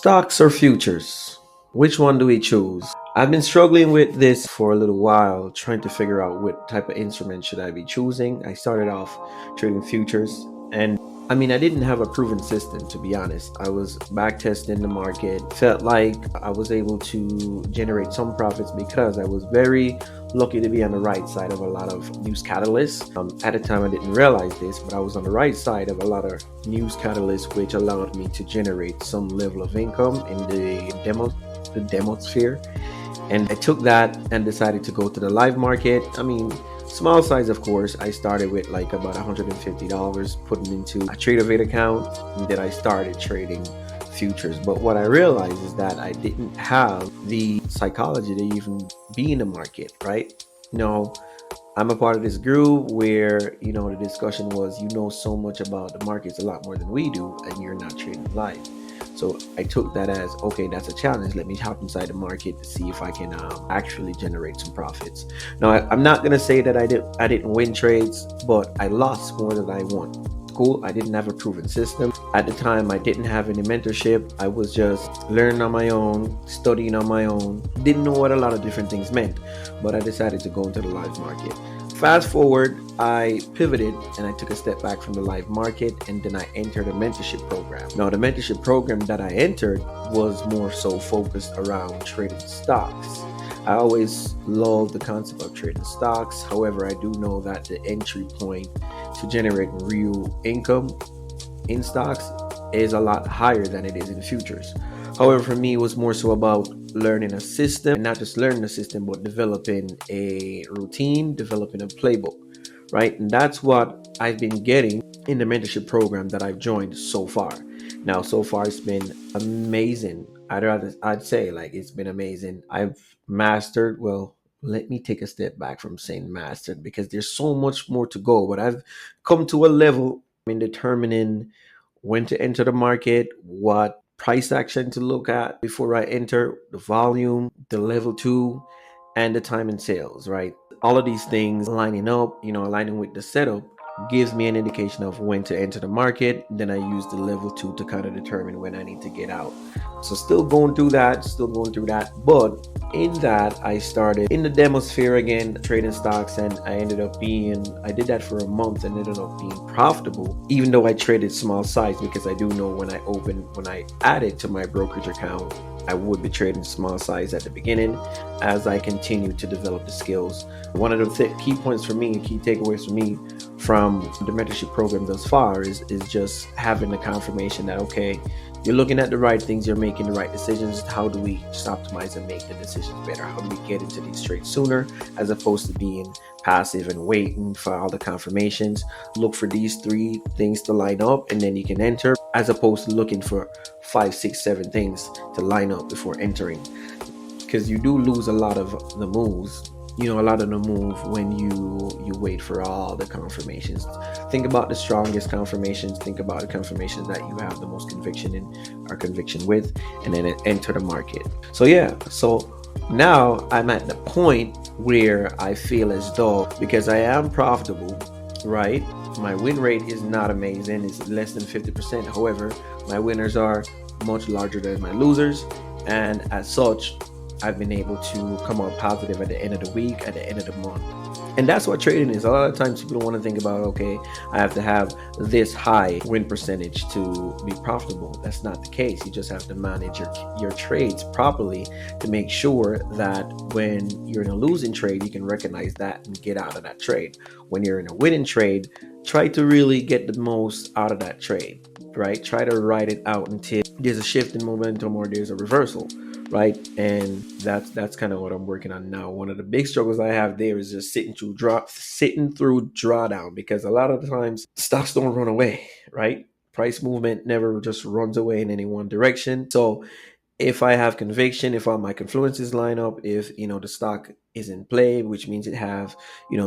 Stocks or futures? Which one do we choose? I've been struggling with this for a little while, trying to figure out what type of instrument should I be choosing. I started off trading futures, and I didn't have a proven system, to be honest. I was back testing the market, felt like I was able to generate some profits because I was very lucky to be on the right side of a lot of news catalysts. At the time, I didn't realize this, but I was on the right side of a lot of news catalysts, which allowed me to generate some level of income in the demo sphere. And I took that and decided to go to the live market. Small size, of course. I started with like about $150, putting into a TradeOvate account, and then I started trading futures. But what I realized is that I didn't have the psychology to even be in the market, right? I'm a part of this group where, the discussion was, so much about the markets, a lot more than we do, and you're not trading live. So I took that as, okay, that's a challenge. Let me hop inside the market to see if I can actually generate some profits. Now, I'm not going to say that I didn't win trades, but I lost more than I won. Cool. I didn't have a proven system. At the time, I didn't have any mentorship. I was just learning on my own, studying on my own. Didn't know what a lot of different things meant, but I decided to go into the live market. Fast forward, I pivoted and I took a step back from the live market, and then I entered a mentorship program. Now, the mentorship program that I entered was more so focused around trading stocks. I always loved the concept of trading stocks. However, I do know that the entry point to generate real income in stocks is a lot higher than it is in futures. However, for me, it was more so about learning a system, and not just learning a system, but developing a routine, developing a playbook, right? And that's what I've been getting in the mentorship program that I've joined so far. Now, so far, it's been amazing. I'd say like it's been amazing. I've mastered, well, let me take a step back from saying mastered because there's so much more to go, but I've come to a level in determining when to enter the market, what price action to look at before I enter, the volume, the level two, and the time in sales, right? All of these things lining up, aligning with the setup gives me an indication of when to enter the market. Then I use the level two to kind of determine when I need to get out. So still going through that. But in that, I started in the demo sphere again, trading stocks, and I did that for a month and ended up being profitable, even though I traded small size, because I do know when I added to my brokerage account, I would be trading small size at the beginning as I continue to develop the skills. One of the key points for me, key takeaways for me from the mentorship program thus far is just having the confirmation that, okay, you're looking at the right things, you're making the right decisions. How do we just optimize and make the decisions better? How do we get into these trades sooner as opposed to being passive and waiting for all the confirmations? Look for these three things to line up and then you can enter, as opposed to looking for 5, 6, 7 things to line up before entering. Because you do lose a lot of the moves. A lot of the move when you wait for all the confirmations. Think about the strongest confirmations. Think about the confirmations that you have the most conviction in or conviction with, and then enter the market. So now I'm at the point where I feel as though, because I am profitable, right? My win rate is not amazing. It's less than 50%. However, my winners are much larger than my losers, and as such, I've been able to come out positive at the end of the week, at the end of the month. And that's what trading is. A lot of times people want to think about, okay, I have to have this high win percentage to be profitable. That's not the case. You just have to manage your trades properly to make sure that when you're in a losing trade, you can recognize that and get out of that trade. When you're in a winning trade, try to really get the most out of that trade, right? Try to ride it out until there's a shift in momentum or there's a reversal. Right, and that's kind of what I'm working on now. One of the big struggles I have there is just sitting through drawdown, because a lot of the times stocks don't run away, right? Price movement never just runs away in any one direction. So if I have conviction, if all my confluences line up, if the stock is in play, which means it have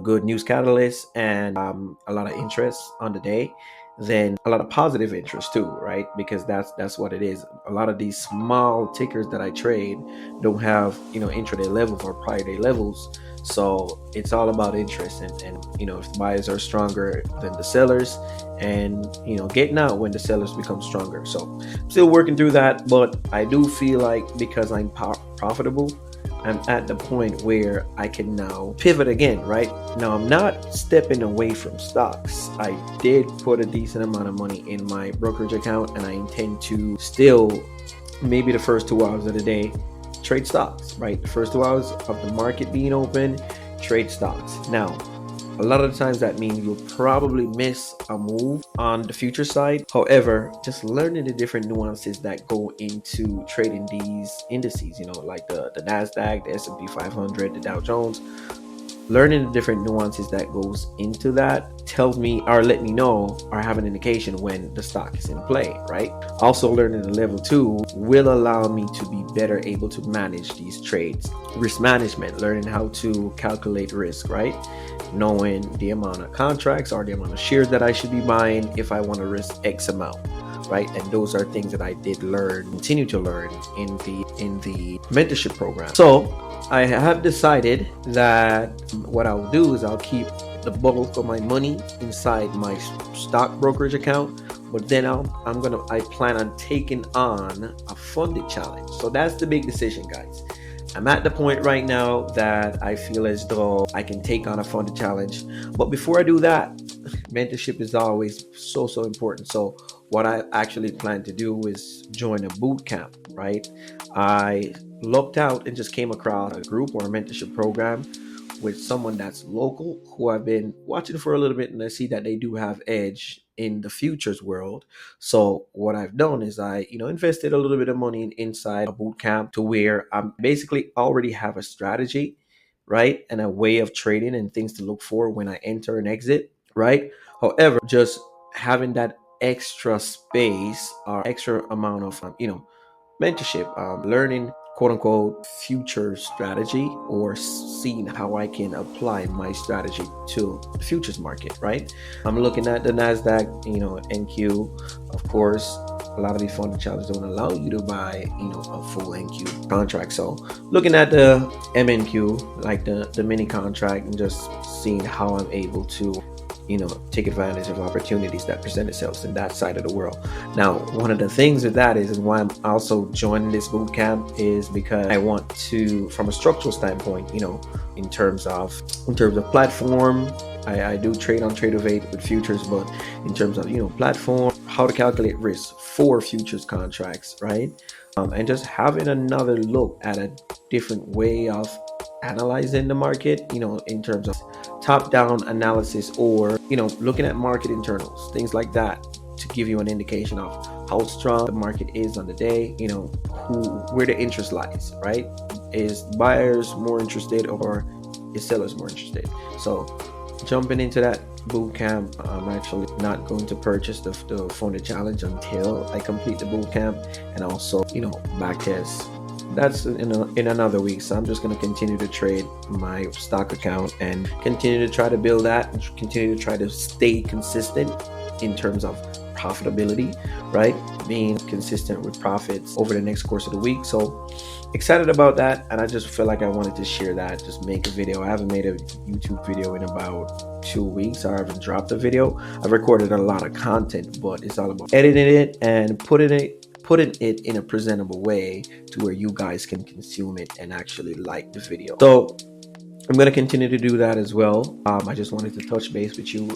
good news catalysts and a lot of interest on the day, then a lot of positive interest too, right? Because that's what it is. A lot of these small tickers that I trade don't have, intraday levels or prior day levels. So it's all about interest, and if the buyers are stronger than the sellers, and getting out when the sellers become stronger. So still working through that, but I do feel like because I'm profitable, I'm at the point where I can now pivot again, right? Now, I'm not stepping away from stocks. I did put a decent amount of money in my brokerage account, and I intend to still, maybe the first 2 hours of the day, trade stocks, right? The first 2 hours of the market being open, trade stocks. Now, a lot of the times that means you'll probably miss a move on the future side. However, just learning the different nuances that go into trading these indices, like the NASDAQ, the S&P 500, the Dow Jones, learning the different nuances that goes into that tells me, or let me know, or have an indication when the stock is in play, right? Also, learning the level 2 will allow me to be better able to manage these trades. Risk management, learning how to calculate risk, right? Knowing the amount of contracts or the amount of shares that I should be buying if I want to risk X amount, right? And those are things that I did learn, continue to learn in the mentorship program. So I have decided that what I'll do is I'll keep the bulk of my money inside my stock brokerage account, but then I plan on taking on a funded challenge. So that's the big decision, guys. I'm at the point right now that I feel as though I can take on a funded challenge. But before I do that, mentorship is always so important. So what I actually plan to do is join a boot camp, right? I looked out and just came across a group or a mentorship program with someone that's local who I've been watching for a little bit, and I see that they do have edge in the futures world. So what I've done is I, invested a little bit of money inside a boot camp to where I'm basically already have a strategy, right? And a way of trading and things to look for when I enter and exit, right? However, just having that extra space or extra amount of, mentorship, learning quote unquote future strategy, or seeing how I can apply my strategy to the futures market, right? I'm looking at the NASDAQ, NQ. Of course, a lot of these funded challenges don't allow you to buy, a full NQ contract. So looking at the MNQ, like the mini contract, and just seeing how I'm able to take advantage of opportunities that present themselves in that side of the world. Now, one of the things with that is, and why I'm also joining this boot camp, is because I want to, from a structural standpoint, in terms of platform, I do trade on Trade8 with futures, but in terms of platform, how to calculate risk for futures contracts, right? And just having another look at a different way of analyzing the market, in terms of top-down analysis, or looking at market internals, things like that, to give you an indication of how strong the market is on the day, where the interest lies, right? Is buyers more interested, or is sellers more interested? So jumping into that boot camp, I'm actually not going to purchase the funded challenge until I complete the boot camp, and also back test. That's in another week. So I'm just going to continue to trade my stock account and continue to try to build that, and continue to try to stay consistent in terms of profitability, right? Being consistent with profits over the next course of the week. So excited about that, and I just feel like I wanted to share that, just make a video. I haven't made a YouTube video in about 2 weeks. I haven't dropped a video. I've recorded a lot of content, but it's all about editing it and putting it in a presentable way to where you guys can consume it and actually like the video. So I'm going to continue to do that as well. I just wanted to touch base with you,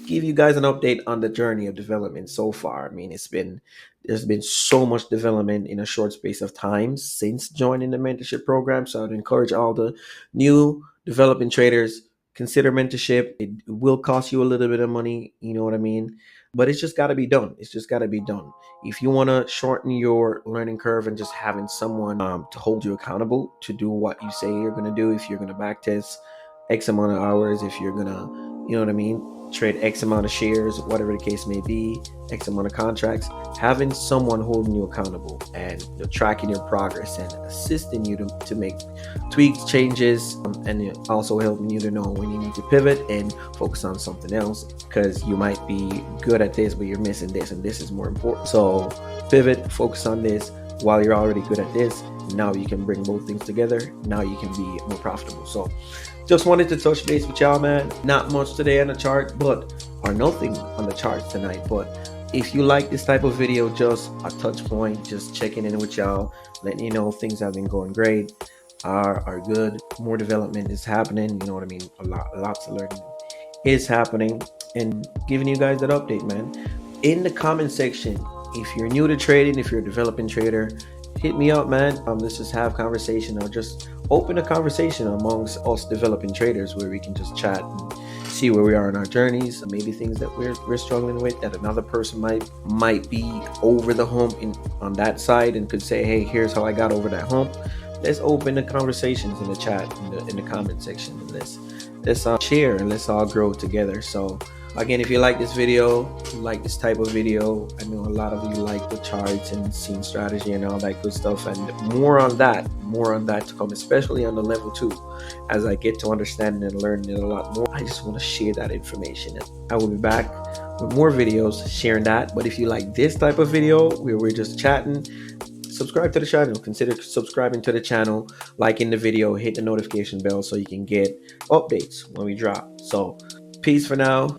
give you guys an update on the journey of development so far. I mean, there's been so much development in a short space of time since joining the mentorship program. So I'd encourage all the new developing traders, consider mentorship. It will cost you a little bit of money, you know what I mean? But it's just got to be done. It's just got to be done. If you want to shorten your learning curve and just having someone to hold you accountable to do what you say you're going to do, if you're going to backtest X amount of hours, if you're going to, you know what I mean, trade X amount of shares, whatever the case may be, X amount of contracts, having someone holding you accountable and tracking your progress and assisting you to make tweaks, changes, and also helping you to know when you need to pivot and focus on something else, because you might be good at this, but you're missing this, and this is more important. So pivot, focus on this while you're already good at this. Now you can bring both things together. Now you can be more profitable. So just wanted to touch base with y'all, man. Not much today on the chart, or nothing on the charts tonight. But if you like this type of video, just a touch point, just checking in with y'all, letting you know things have been going great, are good. More development is happening. You know what I mean? Lots of learning is happening, and giving you guys that update, man. In the comment section, if you're new to trading, if you're a developing trader, hit me up, man. Let's just have conversation, or just open a conversation amongst us developing traders where we can just chat and see where we are in our journeys, maybe things that we're struggling with that another person might be over the hump on that side and could say, hey, here's how I got over that hump. Let's open the conversations in the chat, in the comment section, and let's share and let's all grow together. So again, if you like this video, like this type of video, I know a lot of you like the charts and scene strategy and all that good stuff, and more on that to come, especially on the level 2. As I get to understanding and learning it a lot more, I just want to share that information. I will be back with more videos sharing that. But if you like this type of video where we're just chatting, subscribe to the channel. Consider subscribing to the channel, liking the video, hit the notification bell so you can get updates when we drop. So peace for now.